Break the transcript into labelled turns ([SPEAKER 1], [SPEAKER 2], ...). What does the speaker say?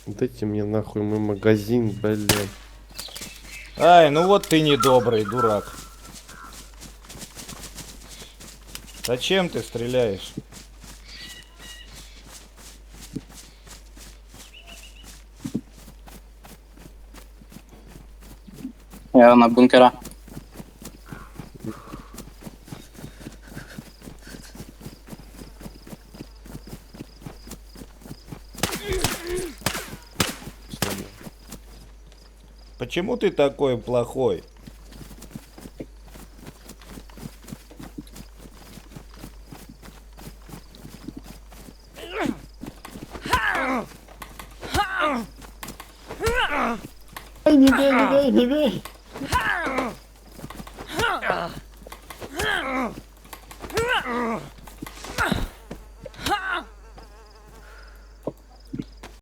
[SPEAKER 1] Дайте мне нахуй мой магазин, блин.
[SPEAKER 2] Ай, ну вот ты недобрый, дурак. Зачем ты стреляешь?
[SPEAKER 3] Я на бункера.
[SPEAKER 2] Почему ты такой плохой?
[SPEAKER 4] Ай, не бей, не бей, не бей!